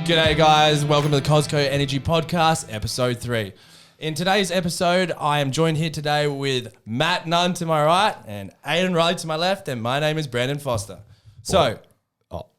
G'day guys, welcome to the Kozco Energy Podcast, episode 3. In today's episode, I am joined here today with Matt Nunn to my right and Aidan Riley to my left, and my name is Brandon Foster. So,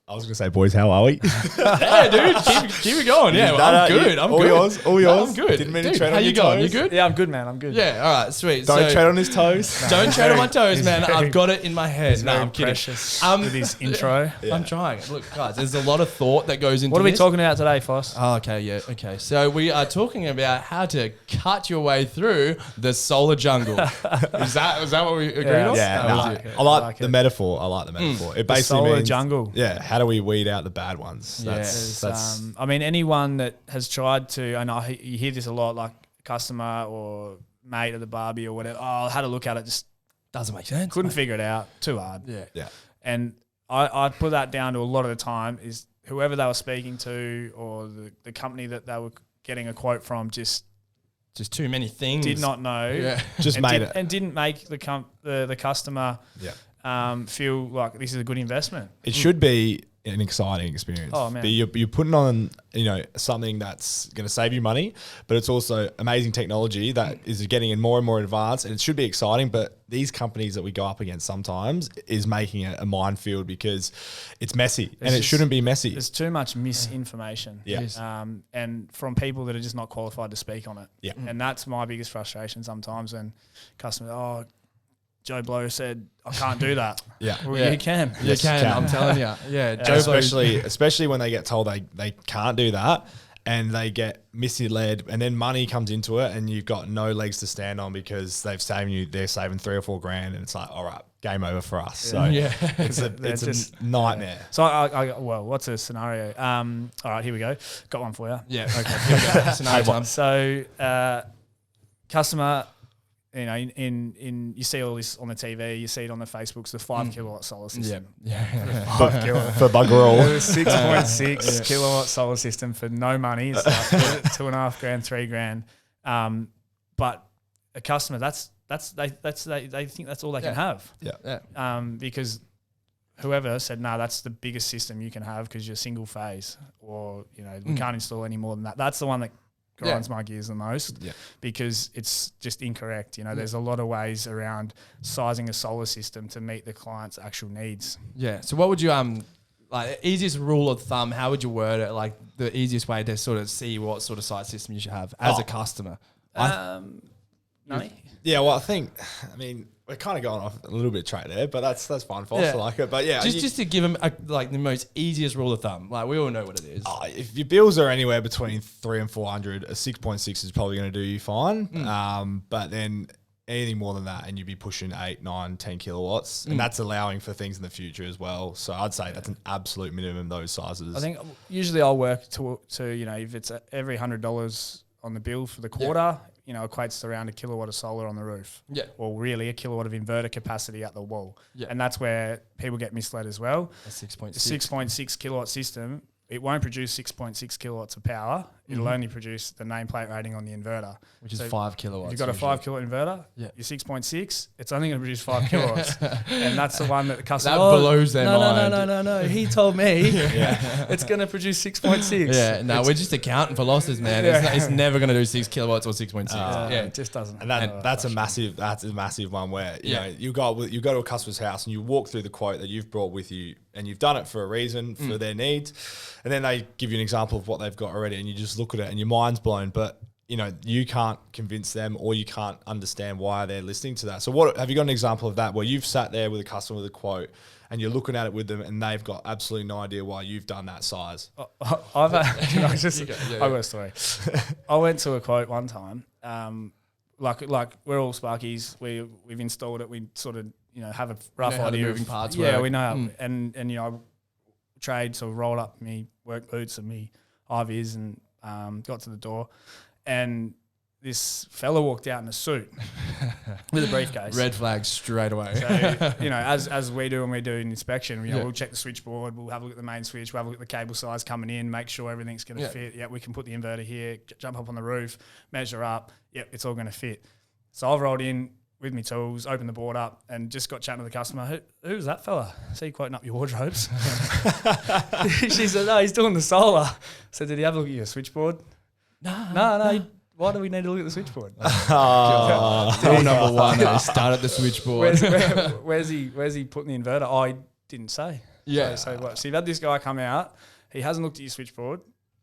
I was going to say, boys, how are we? yeah, dude, keep it going. Yeah, I'm good. I'm all good. Yours, all yours. I'm good. Didn't mean to Dude, tread how on you your going? toes. You good? Yeah, I'm good, man. I'm good. Yeah, all right, sweet. Don't tread on his toes. Don't tread on my toes, man. very- I've got it in my head. No, Very I'm kidding. precious Um, with his intro. I'm trying. Look, guys, there's a lot of thought that goes into What are we this. talking about today, Foss? Oh, okay, yeah, okay. So we are talking about how to cut your way through the solar jungle. was that what we agreed on? Yeah, I no, like it. I like I like the it. metaphor. I like the metaphor. It basically solar means jungle. Yeah, how do we weed out the bad ones? Yeah. That's I mean, anyone that has tried to, and you hear this a lot, like customer or mate at the barbie or whatever, I had a look at it, just Doesn't make sense. couldn't mate. figure it out, too hard. Yeah. And I put that down to a lot of the time is whoever they were speaking to or the company that they were getting a quote from just Just too many things. did not know. Yeah. just made it. And didn't make the customer feel like this is a good investment. It should be an exciting experience. Oh, man. But you're putting on, something that's going to save you money, but it's also amazing technology that is getting in more and more advanced, and it should be exciting. But these companies that we go up against sometimes is making it a minefield because it's messy, and it shouldn't be messy. There's too much misinformation. Yeah. Yes. And from people that are just not qualified to speak on it. Yeah. And that's my biggest frustration sometimes when customers, Joe Blow said, I can't do that. Yeah. Well, Yeah. you can. You Yes, can, you can. I'm telling you. Yeah. And Joe Blow's- especially when they get told they can't do that and they get misled, and then money comes into it and you've got no legs to stand on because they're saving $3 or $4 grand, and it's like, all right, game over for us. So Yeah. it's They're a just- nightmare. So what's a scenario? All right, here we go. Got one for you. Yeah. Okay. Here we go. Scenario time. So, customer, in you see all this on the TV, you see it on the Facebooks, the 5 kilowatt solar Yeah. system. Yeah. 5 kilowatt. For bugger all. 6.6 kilowatt solar system for no money. It's like $2.5 grand, $3 grand. But a customer, they think that's all they can have. Yeah. Because whoever said, no, that's the biggest system you can have because you're single phase, or we can't install any more than that. That's the one that grinds my gears the most, because it's just incorrect. There's a lot of ways around sizing a solar system to meet the client's actual needs. Yeah. So what would you like easiest rule of thumb? How would you word it? Like the easiest way to sort of see what sort of size system you should have as a customer. No? Yeah, well, I mean, we're kind of going off a little bit trade there, but that's fine. Foster like it. But yeah, just to give them the most easiest rule of thumb. Like we all know what it is. if your bills are anywhere between 300 and 400, a 6.6 is probably going to do you fine. But then anything more than that, and you'd be pushing 8, 9, 10 kilowatts, and that's allowing for things in the future as well. So I'd say that's an absolute minimum, those sizes. I think usually I'll work to if it's every $100 on the bill for the quarter, equates to around a kilowatt of solar on the roof. Yeah. Or really a kilowatt of inverter capacity at the wall. Yeah. And that's where people get misled as well. A 6.6. The 6.6 kilowatt system, it won't produce 6.6 kilowatts of power. It'll only produce the nameplate rating on the inverter. Which is So 5 kilowatts. If you've got a usually. 5 kilowatt inverter, Yeah. your 6.6, it's only going to produce 5 kilowatts. And that's the one that the customer... That blows their no, mind. No. He told me it's going to produce 6.6. Yeah, no, we're just accounting for losses, man. It's never going to do 6 kilowatts or 6.6. Yeah, yeah, it just doesn't. And that's a massive one where you go to a customer's house and you walk through the quote that you've brought with you, and you've done it for a reason, for their needs, and then they give you an example of what they've got already, and you just look at it and your mind's blown, but you can't convince them, or you can't understand why they're listening to that. So what have you got an example of that where you've sat there with a customer with a quote and you're looking at it with them and they've got absolutely no idea why you've done that size? I've I got a story. I went to a quote one time. Like we're all Sparkies. We've installed it. We sort of have a rough Know how the idea moving of parts Yeah, work. we know. How, and I trade, so rolled up me work boots and me high-vis and got to the door, and this fella walked out in a suit with a briefcase. Red flag straight away. So, as we do when we do an inspection, we'll check the switchboard, we'll have a look at the main switch, we'll have a look at the cable size coming in, make sure everything's going to fit. Yeah, we can put the inverter here, jump up on the roof, measure up. Yep, it's all going to fit. So I've rolled in, with me tools, opened the board up, and just got chatting to the customer. Who's that fella? See you quoting up your wardrobes. She said, no, he's doing the solar. I said, did he have a look at your switchboard? No. Why do we need to look at the switchboard? Rule number one: start at the switchboard. Where's he putting the inverter? Oh, he didn't say. Yeah. So you've had this guy come out. He hasn't looked at your switchboard.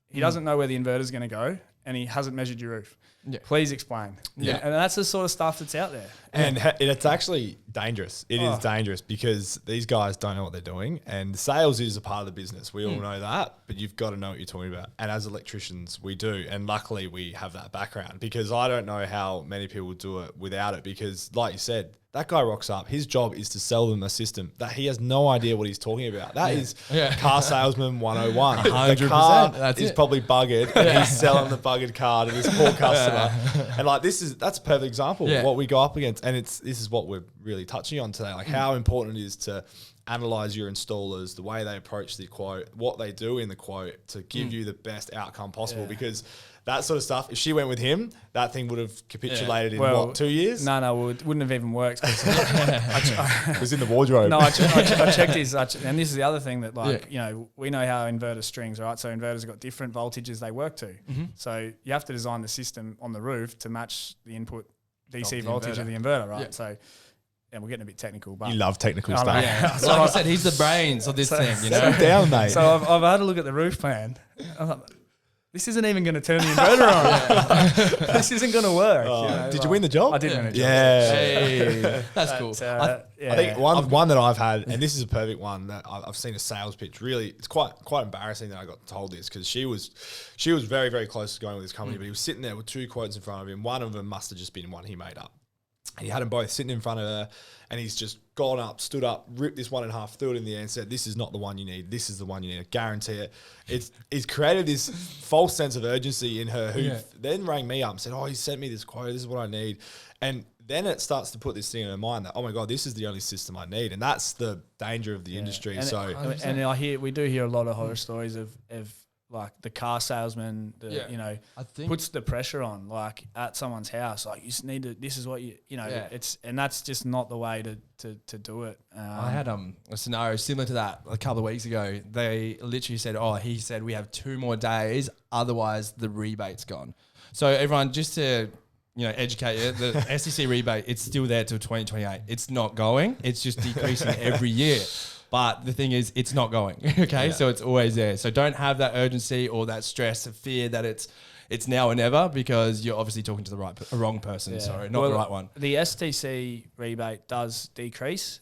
He doesn't know where the inverter's going to go, and he hasn't measured your roof. Yeah. Please explain. Yeah. And that's the sort of stuff that's out there. And it's actually dangerous. It is dangerous because these guys don't know what they're doing. And sales is a part of the business. We all know that, but you've got to know what you're talking about. And as electricians, we do. And luckily we have that background, because I don't know how many people do it without it, because like you said, that guy rocks up. His job is to sell them a system that he has no idea what he's talking about. That is car salesman 101. 100%. The car That's is it. probably buggered, and he's selling the buggered car to this poor customer. And like that's a perfect example of what we go up against. And this is what we're really touching on today, like how important it is to analyze your installers, the way they approach the quote, what they do in the quote to give you the best outcome possible. Because that sort of stuff, if she went with him, that thing would have capitulated in 2 years? No, it wouldn't have even worked. It was in the wardrobe. No, I checked his, and this is the other thing that, like, you know, we know how inverter strings, right? So inverters have got different voltages they work to. So you have to design the system on the roof to match the input DC voltage of the inverter, right? Yeah. So, yeah, we're getting a bit technical, but You love technical I stuff. know. Yeah. Like I said, he's the brains of this thing. You know. Settle down, mate. So I've had a look at the roof plan. I'm like, this isn't even going to turn the inverter on. This isn't going to work. You know, Did you win the job? I did win a job. Yeah. Hey, that's cool. But, I think one that I've had, and this is a perfect one that I've seen a sales pitch. Really, it's quite embarrassing that I got told this, because she was very, very close to going with this company, but he was sitting there with two quotes in front of him. One of them must have just been one he made up. And he had them both sitting in front of her, and he's just gone up, stood up, ripped this one in half, threw it in the air, and said, "This is not the one you need. This is the one you need. I guarantee it." It's created this false sense of urgency in her, who then rang me up and said, "Oh, he sent me this quote. This is what I need." And then it starts to put this thing in her mind that, oh my God, this is the only system I need. And that's the danger of the industry. And we do hear a lot of horror stories of like the car salesman, you know, I think puts the pressure on, like at someone's house, like you just need to, this is what you know, and that's just not the way to do it. I had a scenario similar to that a couple of weeks ago. They literally said, he said, we have 2 more days, otherwise the rebate's gone. So everyone, just to, you know, educate you, the SEC rebate, it's still there till 2028. It's not going. It's just decreasing every year. But the thing is, it's not going. Okay, so it's always there. So don't have that urgency or that stress of fear that it's now or never, because you're obviously talking to the wrong person. Sorry, not the right one. The STC rebate does decrease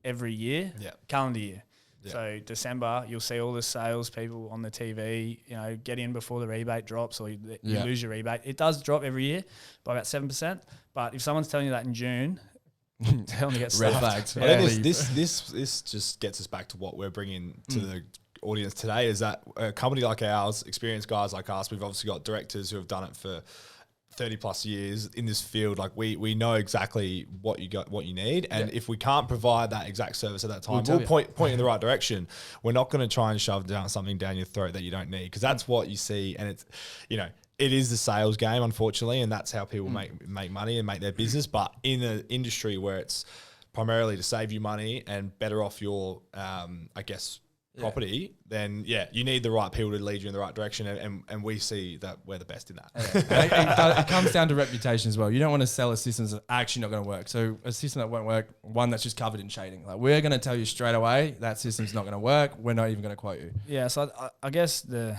every year, calendar year. Yeah. So December, you'll see all the sales people on the TV, you know, get in before the rebate drops, or you lose your rebate. It does drop every year by about 7%. But if someone's telling you that in June, tell them to get red stuffed. flags. I think this just gets us back to what we're bringing to the audience today, is that a company like ours, experienced guys like us, we've obviously got directors who have done it for 30 plus years in this field. Like we know exactly what you need, and if we can't provide that exact service at that time, we'll point you in the right direction. We're not going to try and shove something down your throat that you don't need, because that's what you see, and it's, you know, it is the sales game, unfortunately, and that's how people make money and make their business. But in an industry where it's primarily to save you money and better off your, I guess, property, then you need the right people to lead you in the right direction, and we see that we're the best in that. It comes down to reputation as well. You don't want to sell a system that's actually not going to work. So a system that won't work, one that's just covered in shading. Like, we're going to tell you straight away that system's not going to work. We're not even going to quote you. Yeah, so I guess the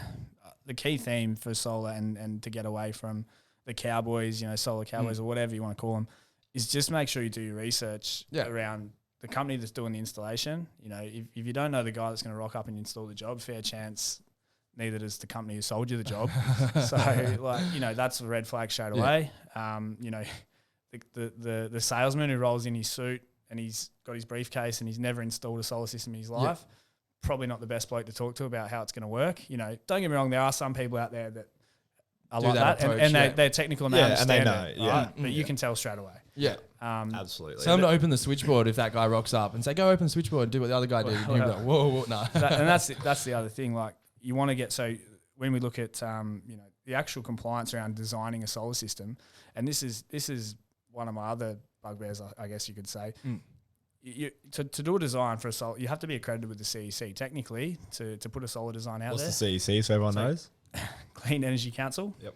key theme for solar and to get away from the cowboys, you know, solar cowboys or whatever you want to call them, is just make sure you do your research around the company that's doing the installation. You know, if you don't know the guy that's going to rock up and install the job, fair chance neither does the company who sold you the job. So, like, you know, that's a red flag straight away. You know, the salesman who rolls in his suit and he's got his briefcase and he's never installed a solar system in his life, probably not the best bloke to talk to about how it's going to work. You know, don't get me wrong, there are some people out there that are like that, and they're technical and they understand and they know, right? But you can tell straight away. Yeah. Absolutely. Tell them to open the switchboard if that guy rocks up, and say, go open the switchboard and do what the other guy did. And he'll be like, whoa, no. And that's the other thing. Like, you want to get, so when we look at, you know, the actual compliance around designing a solar system, and this is one of my other bugbears, I guess you could say. To do a design for a solar, you have to be accredited with the CEC technically to put a solar design out there. What's the CEC so everyone knows? Clean Energy Council. Yep.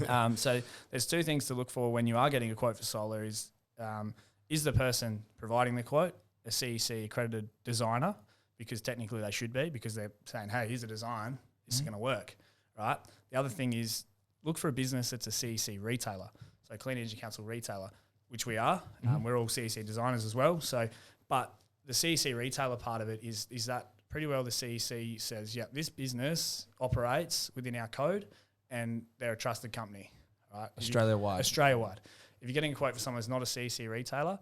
Yeah. So there's two things to look for when you are getting a quote for solar is the person providing the quote a CEC accredited designer, because technically they should be, because they're saying, hey, here's a design, this is going to work, right? The other thing is look for a business that's a CEC retailer, so Clean Energy Council retailer, which we are. We're all CEC designers as well. So, but the CEC retailer part of it is that pretty well the CEC says, yeah, this business operates within our code and they're a trusted company, right? Australia-wide. Australia-wide. If you're getting a quote for someone who's not a CEC retailer,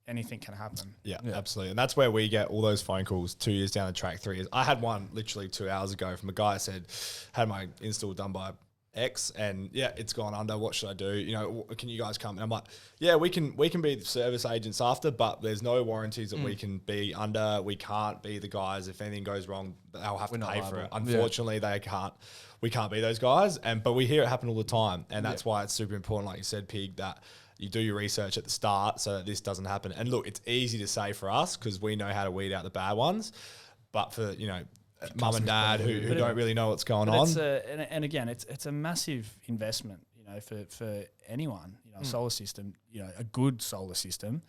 anything can happen. Yeah, absolutely. And that's where we get all those phone calls 2 years down the track, 3 years. I had one literally 2 hours ago from a guy that said, had my install done by X and yeah, it's gone under. What should I do? You know, can you guys come? And I'm like, yeah, we can be the service agents after, but there's no warranties that we can be under. We can't be the guys. If anything goes wrong, they'll have to pay for it. Unfortunately, they can't. We can't be those guys. But we hear it happen all the time, and that's why it's super important, like you said, Pig, that you do your research at the start so that this doesn't happen. And look, it's easy to say for us because we know how to weed out the bad ones, but for mum and dad who don't really know what's going on. And again, it's a massive investment, for anyone. A solar system, a good solar system,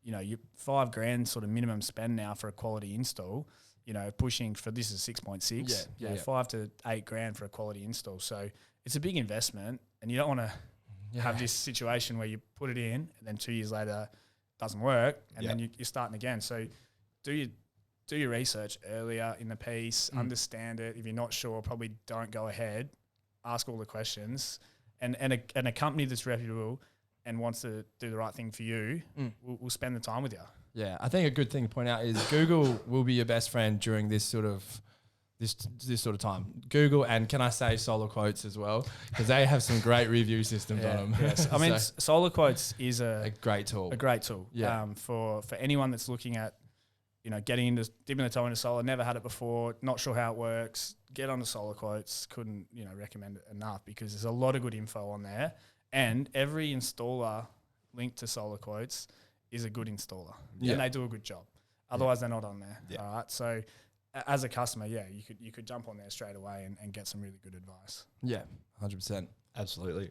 you $5,000 sort of minimum spend now for a quality install. Pushing for this is 6.6. Yeah. $5,000 to $8,000 for a quality install. So it's a big investment, and you don't want to have this situation where you put it in and then 2 years later it doesn't work, and then you're starting again. So do your research earlier in the piece, understand it. If you're not sure, probably don't go ahead. Ask all the questions, and a company that's reputable and wants to do the right thing for you will spend the time with you. Yeah, I think a good thing to point out is Google will be your best friend during this sort of time. Google, and can I say Solar Quotes as well, because they have some great review systems on them. Yes. I mean, Solar Quotes is a great tool. A great tool. Yeah. For anyone that's looking at getting dipping the toe into solar, never had it before, not sure how it works, get on the Solar Quotes. Couldn't recommend it enough, because there's a lot of good info on there, and every installer linked to Solar Quotes is a good installer, and they do a good job. Otherwise, they're not on there. Yeah. All right. So, as a customer, you could jump on there straight away and get some really good advice. Yeah, 100%. Absolutely.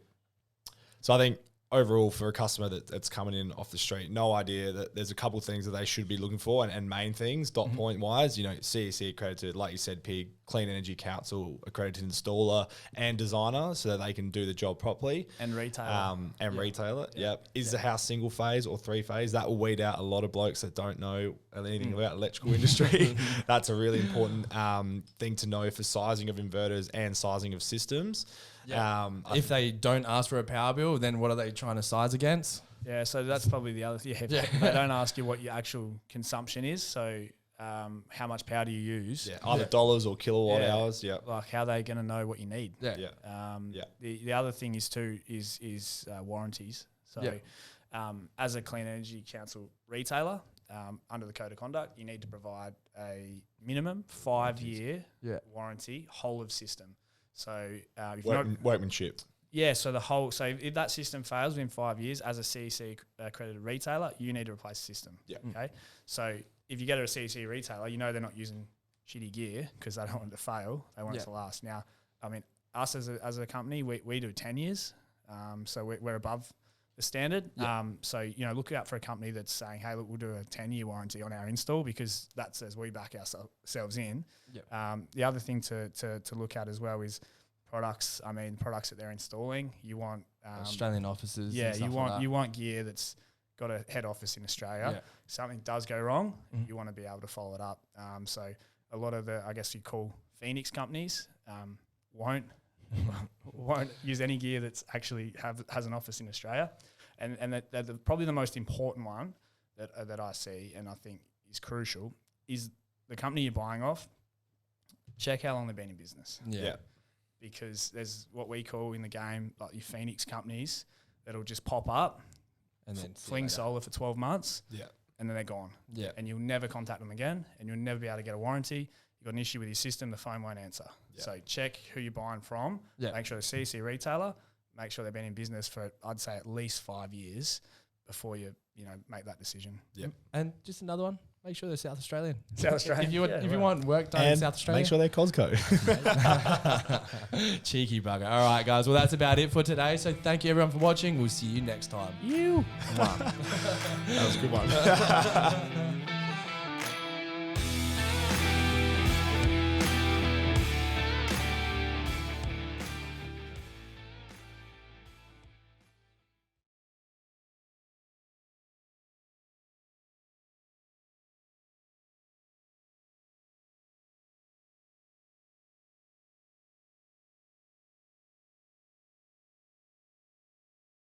So I think overall, for a customer that's coming in off the street, no idea that there's a couple of things that they should be looking for, and main things, dot point wise, CEC accredited, like you said, Pig, Clean Energy Council accredited installer and designer, so that they can do the job properly. And retailer. Retailer. Yep. Is the house single phase or 3-phase? That will weed out a lot of blokes that don't know anything about electrical industry. That's a really important thing to know for sizing of inverters and sizing of systems. Yeah. If they don't ask for a power bill, then what are they trying to size against? Yeah, so that's probably the other thing. They don't ask you what your actual consumption is. So how much power do you use? Yeah, either dollars or kilowatt hours. Yeah, like how are they going to know what you need? The other thing is too is warranties. So as a Clean Energy Council retailer, under the Code of Conduct, you need to provide a minimum 5-year warranty, whole of system. So workmanship. Yeah, so if that system fails within 5 years, as a CEC accredited retailer, you need to replace the system. Yeah. Okay. So if you get a CEC retailer, they're not using shitty gear because they don't want it to fail. They want it to last. Now, I mean, us as a company, we do 10 years. So we're above the standard. Yeah. So look out for a company that's saying, hey, look, we'll do a 10-year warranty on our install, because that says we back ourselves in. Yeah. The other thing to look at as well is products. I mean, products that they're installing. You want Australian offices. Yeah, you want gear that's got a head office in Australia. Yeah. Something does go wrong, you want to be able to follow it up. So a lot of the, I guess you call Phoenix companies, won't use any gear that's actually has an office in Australia, and that probably the most important one that I see and I think is crucial is the company you're buying off. Check how long they've been in business. Yeah. Because there's what we call in the game like your Phoenix companies that'll just pop up and then fling solar for 12 months. Yeah. And then they're gone. Yeah. And you'll never contact them again, and you'll never be able to get a warranty. You've got an issue with your system, the phone won't answer. Yeah. So check who you're buying from. Yeah. Make sure the CEC retailer, make sure they've been in business for, I'd say, at least 5 years, before you make that decision. Yep. And just another one. Make sure they're South Australian. South Australian. If you want work done in And South Australia, make sure they're Kozco. cheeky bugger. All right, guys. Well, that's about it for today. So thank you everyone for watching. We'll see you next time. You. That was a good one.